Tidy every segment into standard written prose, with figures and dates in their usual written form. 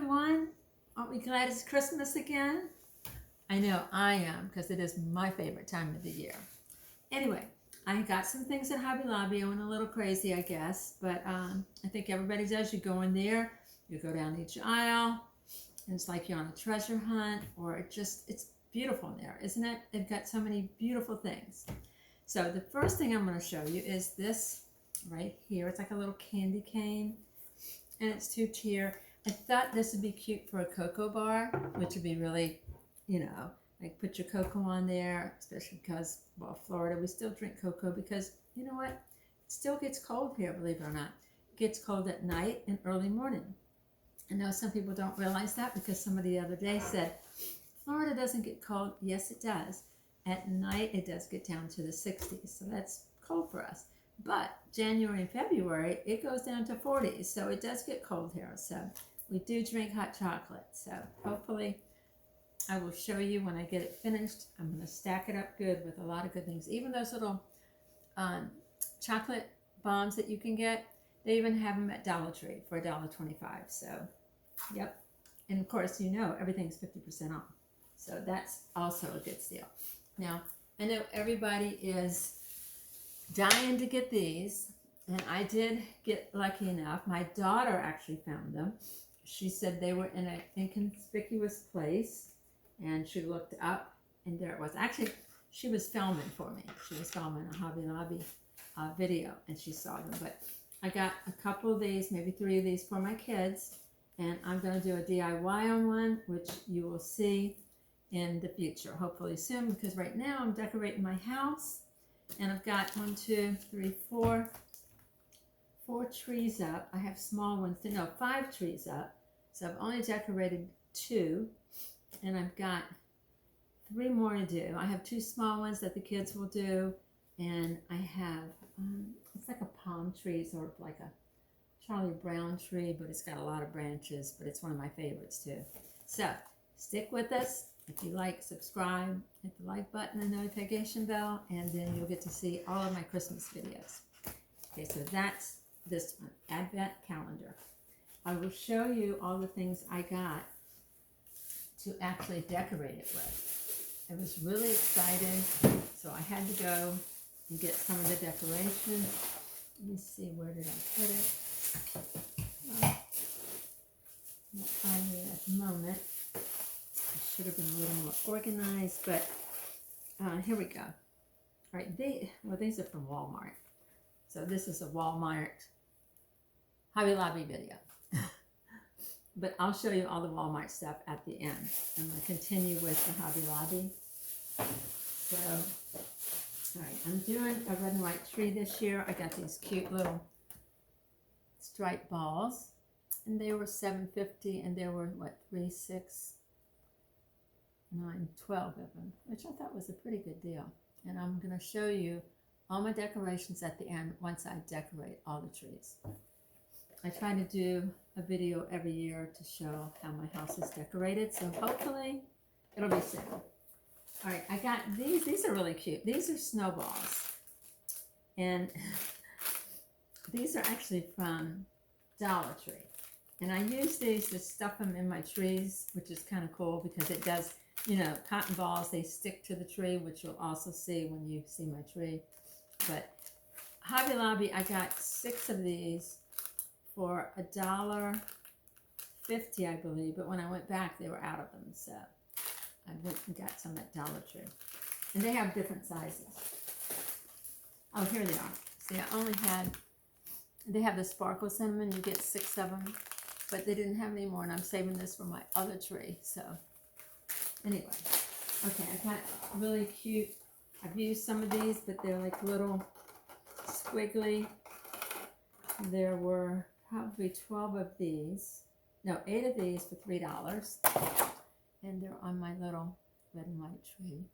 everyone. Aren't we glad it's Christmas again? I know I am, because it is my favorite time of the year. Anyway, I got some things at Hobby Lobby. I went a little crazy, I guess, but I think everybody does. You go in there, you go down each aisle, and it's like you're on a treasure hunt, or it's beautiful in there, isn't it? They've got so many beautiful things. So the first thing I'm going to show you is this right here. It's like a little candy cane, and it's 2-tier. I thought this would be cute for a cocoa bar, which would be really, like put your cocoa on there, especially because, well, Florida, we still drink cocoa because, you know what? It still gets cold here, believe it or not. It gets cold at night and early morning. I know some people don't realize that because somebody the other day said, Florida doesn't get cold. Yes, it does. At night, it does get down to the 60s, so that's cold for us. But January and February, it goes down to 40s, so it does get cold here. So we do drink hot chocolate. So hopefully I will show you when I get it finished. I'm going to stack it up good with a lot of good things. Even those little chocolate bombs that you can get, they even have them at Dollar Tree for $1.25. So, yep. And of course, everything's 50% off. So that's also a good steal. Now, I know everybody is dying to get these, and I did get lucky enough. My daughter actually found them. She said they were in an inconspicuous place, and she looked up, and there it was. Actually, she was filming for me. She was filming a Hobby Lobby video, and she saw them. But I got a couple of these, maybe 3 of these for my kids, and I'm going to do a DIY on one, which you will see in the future, hopefully soon, because right now I'm decorating my house, and I've got 4 trees up. I have small ones, 5 trees up, so I've only decorated 2, and I've got 3 more to do. I have 2 small ones that the kids will do, and I have, it's like a palm tree, sort of like a Charlie Brown tree, but it's got a lot of branches, but it's one of my favorites too. So stick with us. If you like, subscribe, hit the like button and notification bell, and then you'll get to see all of my Christmas videos. Okay, so that's this one, Advent Calendar. I will show you all the things I got to actually decorate it with. I was really excited, so I had to go and get some of the decorations. Let me see, where did I put it? I'm not finding it at the moment. I should have been a little more organized, but here we go. All right, these are from Walmart. So this is a Walmart Hobby Lobby video. But I'll show you all the Walmart stuff at the end. I'm going to continue with the Hobby Lobby. So, all right, I'm doing a red and white tree this year. I got these cute little striped balls, and they were $7.50, and there were, 3, 6, 9, 12 of them, which I thought was a pretty good deal. And I'm going to show you all my decorations at the end once I decorate all the trees. I try to do a video every year to show how my house is decorated, so hopefully it'll be soon. All right, I got these. These are really cute. These are snowballs, and these are actually from Dollar Tree. And I use these to stuff them in my trees, which is kind of cool because it does, cotton balls, they stick to the tree, which you'll also see when you see my tree. But Hobby Lobby, I got 6 of these for $1.50, I believe. But when I went back, they were out of them. So I went and got some at Dollar Tree. And they have different sizes. Oh, here they are. See, they have the sparkle cinnamon. You get 6 of them. But they didn't have any more, and I'm saving this for my other tree. So anyway, okay, I got really cute. I've used some of these, but they're like little squiggly. There were probably 12 of these. No, 8 of these for $3. And they're on my little red and white tree.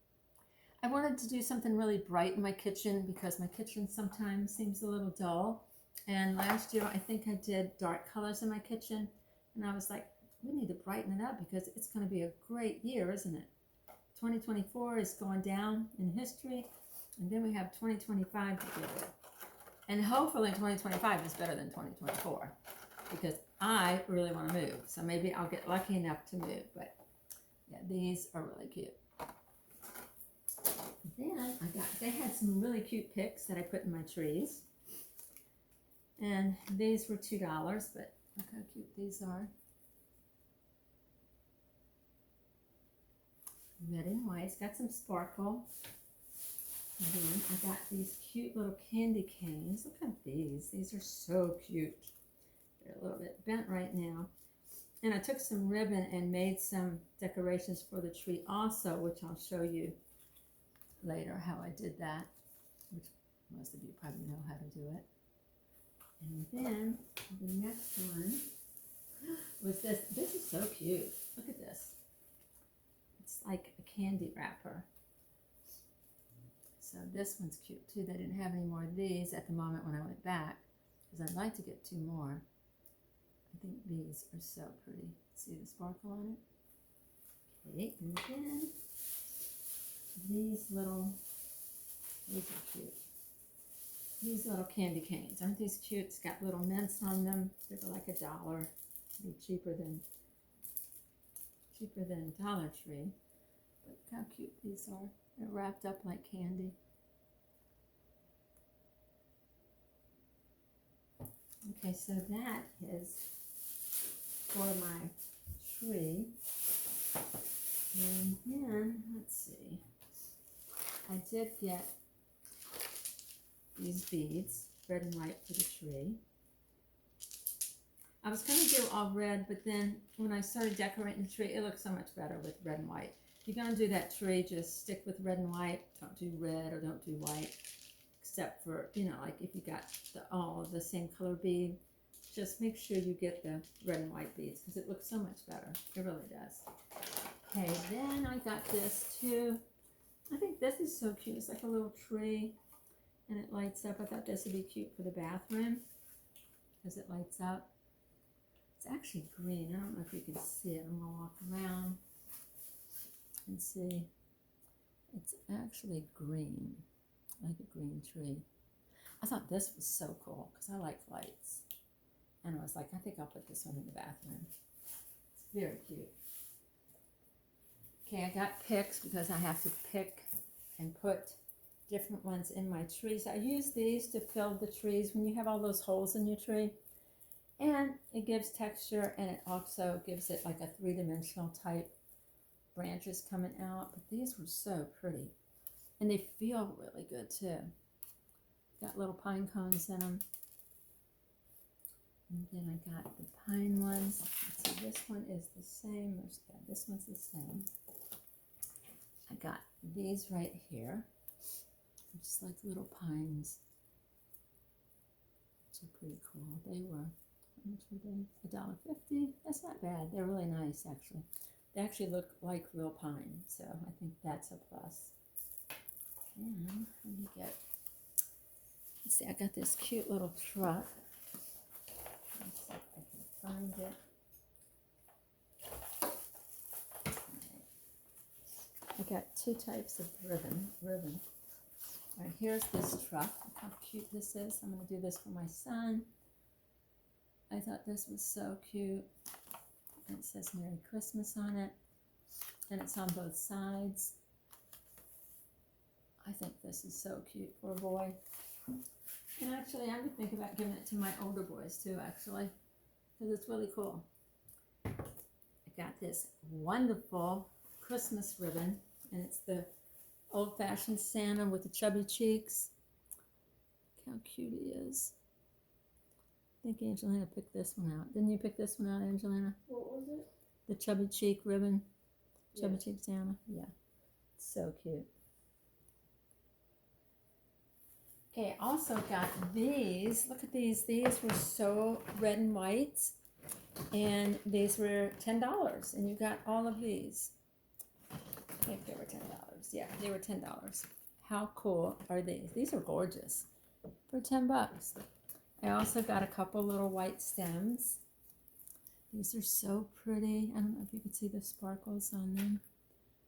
I wanted to do something really bright in my kitchen because my kitchen sometimes seems a little dull. And last year, I think I did dark colors in my kitchen. And I was like, we need to brighten it up because it's going to be a great year, isn't it? 2024 is going down in history. And then we have 2025 to deal with. And hopefully 2025 is better than 2024. Because I really want to move, so maybe I'll get lucky enough to move. But yeah, these are really cute. Then they had some really cute picks that I put in my trees. And these were $2, but look how cute these are. Red and white. It's got some sparkle. And then I got these cute little candy canes. Look at these. These are so cute. They're a little bit bent right now. And I took some ribbon and made some decorations for the tree also, which I'll show you later how I did that, which most of you probably know how to do it. And then the next one was this. This is so cute. Look at this. It's like a candy wrapper. So this one's cute too. They didn't have any more of these at the moment when I went back, because I'd like to get 2 more. I think these are so pretty. See the sparkle on it? Okay, and then these are cute. These little candy canes, aren't these cute? It's got little mints on them. They were like $1. Be cheaper than Dollar Tree. But look how cute these are. They're wrapped up like candy. Okay, so that is for my tree. And then, let's see. I did get these beads, red and white for the tree. I was going to do all red, but then when I started decorating the tree, it looked so much better with red and white. If you're going to do that tree, just stick with red and white. Don't do red or don't do white, except for, like if you got all of the same color bead, just make sure you get the red and white beads because it looks so much better. It really does. Okay, then I got this too. I think this is so cute. It's like a little tree and it lights up. I thought this would be cute for the bathroom because it lights up. It's actually green. I don't know if you can see it. I'm going to walk around and see. It's actually green, like a green tree. I thought this was so cool because I like lights. And I was like, I think I'll put this one in the bathroom. It's very cute. Okay, I got picks because I have to pick and put different ones in my trees. I use these to fill the trees when you have all those holes in your tree. And it gives texture and it also gives it like a 3-dimensional type branches coming out. But these were so pretty. And they feel really good too. Got little pine cones in them. And then I got the pine ones. Let's see, this one is the same. Yeah, this one's the same. I got these right here. Just like little pines. Which are pretty cool. They were, how much were they? $1.50. That's not bad. They're really nice actually. They actually look like real pine. So I think that's a plus. And let me get, let's see, I got this cute little truck. Let's see if I can find it. I got 2 types of ribbon. All right, here's this truck. Look how cute this is. I'm going to do this for my son. I thought this was so cute. And it says Merry Christmas on it. And it's on both sides. I think this is so cute for a boy. And actually, I would think about giving it to my older boys too, actually, because it's really cool. I got this wonderful Christmas ribbon, and it's the old-fashioned Santa with the chubby cheeks. Look how cute he is. I think Angelina picked this one out. Didn't you pick this one out, Angelina? What was it? The chubby cheek ribbon. Chubby Yeah. cheek Santa. Yeah. So cute. Okay, I also got these. Look at these. These were so red and white. And these were $10. And you got all of these. I think they were $10. Yeah, they were $10. How cool are these? These are gorgeous. For $10. I also got a couple little white stems. These are so pretty. I don't know if you can see the sparkles on them.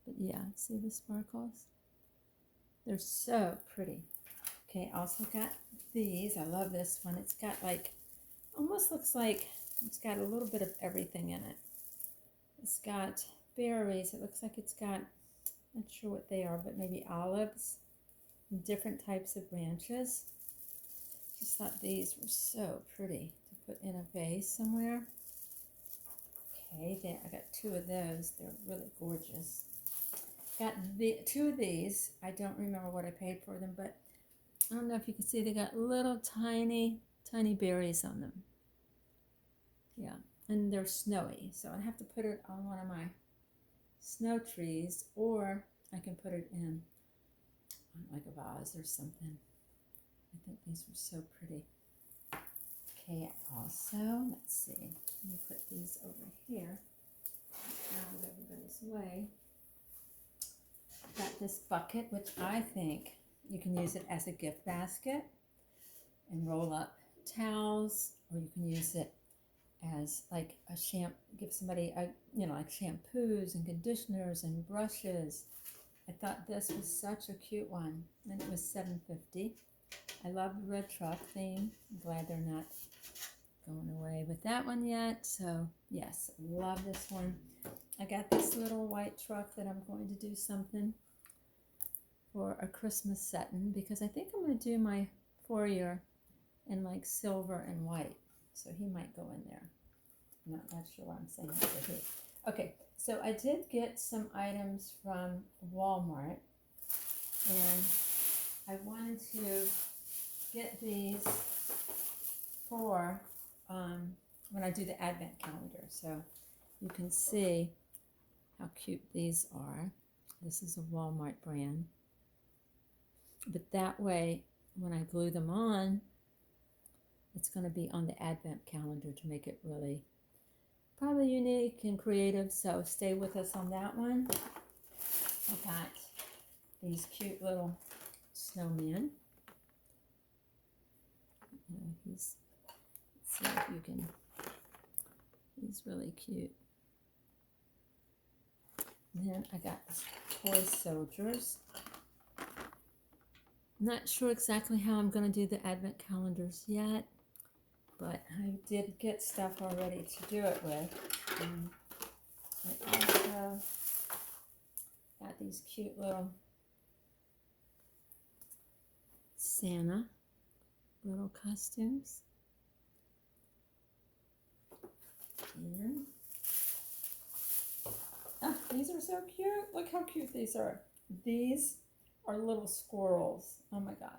But yeah, see the sparkles? They're so pretty. Okay, I also got these. I love this one. It's got like, almost looks like It's got a little bit of everything in it. It's got berries. It looks like it's got, not sure what they are, but maybe olives, and different types of branches. Just thought these were so pretty to put in a vase somewhere. Okay, there, I got 2 of those. They're really gorgeous. Got 2 of these. I don't remember what I paid for them, but I don't know if you can see, they got little tiny berries on them. Yeah, and they're snowy, so I have to put it on one of my snow trees, or I can put it in like a vase or something. I think these were so pretty. Okay, also, let's see, let me put these over here out of everybody's way. Got this bucket, which I think you can use it as a gift basket and roll up towels, or you can use it as like a give somebody a, like shampoos and conditioners and brushes. I thought this was such a cute one, and it was $7.50. I love the red truck theme. I'm glad they're not going away with that one yet. So yes, love this one. I got this little white truck that I'm going to do something for a Christmas setting, because I think I'm going to do my foyer in like silver and white. So he might go in there. I'm not sure why I'm saying that, but he. Okay, so I did get some items from Walmart, and I wanted to get these for when I do the advent calendar. So you can see how cute these are. This is a Walmart brand. But that way, when I glue them on, it's going to be on the advent calendar to make it really probably unique and creative. So stay with us on that one. I got these cute little snowmen. Let's see if you can, he's really cute. And then I got these toy soldiers. Not sure exactly how I'm going to do the advent calendars yet, but I did get stuff already to do it with. I also got these cute little Santa little costumes. And these are so cute. Look how cute these are. These are little squirrels. Oh my gosh.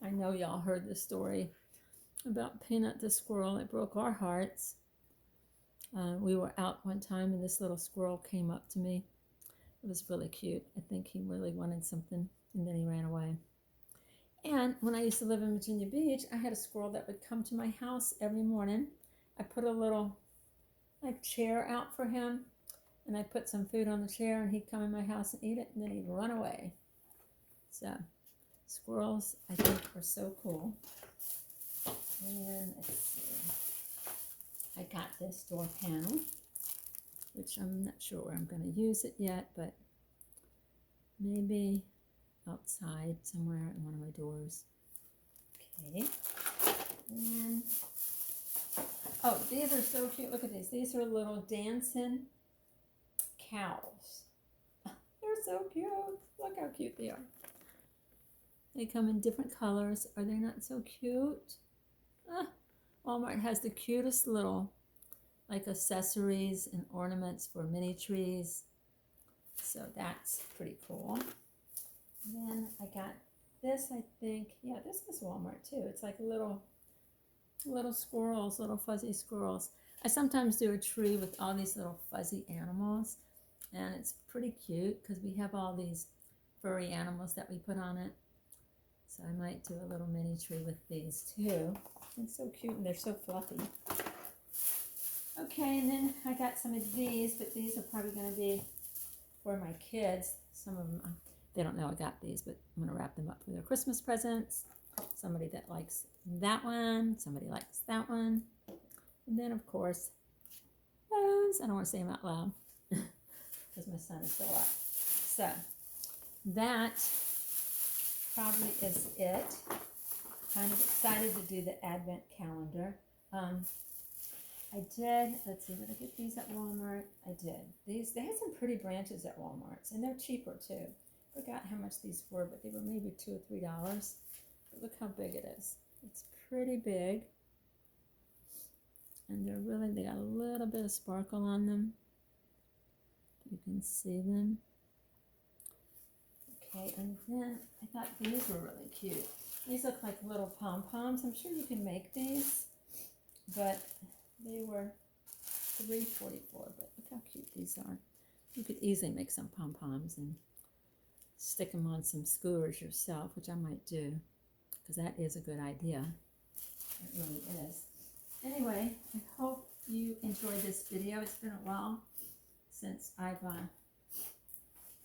I know y'all heard the story about Peanut the squirrel. It broke our hearts. We were out one time and this little squirrel came up to me. It was really cute. I think he really wanted something and then he ran away. And when I used to live in Virginia Beach, I had a squirrel that would come to my house every morning. I put a little like chair out for him, and I put some food on the chair, and he'd come in my house and eat it, and then he'd run away. So squirrels, I think, are so cool. And let's see, I got this door panel, which I'm not sure where I'm going to use it yet, but maybe outside somewhere in one of my doors. Okay. And oh, these are so cute. Look at these. These are little dancing cows. They're so cute. Look how cute they are. They come in different colors. Are they not so cute? Walmart has the cutest little like accessories and ornaments for mini trees. So that's pretty cool. And then I got this, I think. Yeah, this is Walmart too. It's like little squirrels, little fuzzy squirrels. I sometimes do a tree with all these little fuzzy animals, and it's pretty cute because we have all these furry animals that we put on it. So I might do a little mini tree with these too. It's so cute and they're so fluffy. Okay, and then I got some of these, but these are probably going to be for my kids. Some of them, they don't know I got these, but I'm going to wrap them up for their Christmas presents. Somebody that likes that one, somebody likes that one. And then, of course, those. I don't want to say them out loud because my son is still up. So that probably is it. Kind of excited to do the advent calendar. I did, let's see, did I get these at Walmart? I did. These, they had some pretty branches at Walmart, and they're cheaper too. Forgot how much these were, but they were maybe $2 or $3. But look how big it is. It's pretty big. And they're really, they got a little bit of sparkle on them. You can see them. Okay, and then I thought these were really cute. These look like little pom-poms. I'm sure you can make these, but they were $3.44, but look how cute these are. You could easily make some pom-poms and stick them on some skewers yourself, which I might do, because that is a good idea. It really is. Anyway, I hope you enjoyed this video. It's been a while since I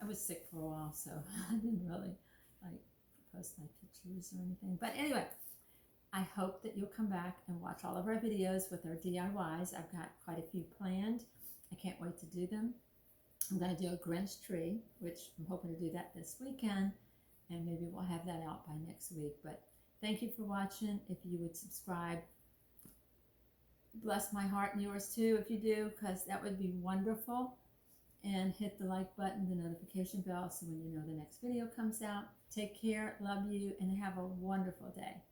was sick for a while, so I didn't really like post my pictures or anything. But anyway, I hope that you'll come back and watch all of our videos with our DIYs. I've got quite a few planned. I can't wait to do them. I'm going to do a Grinch tree, which I'm hoping to do that this weekend, and maybe we'll have that out by next week. But thank you for watching. If you would subscribe, bless my heart and yours too if you do, because that would be wonderful. And hit the like button, the notification bell, so when you know the next video comes out. Take care, love you, and have a wonderful day.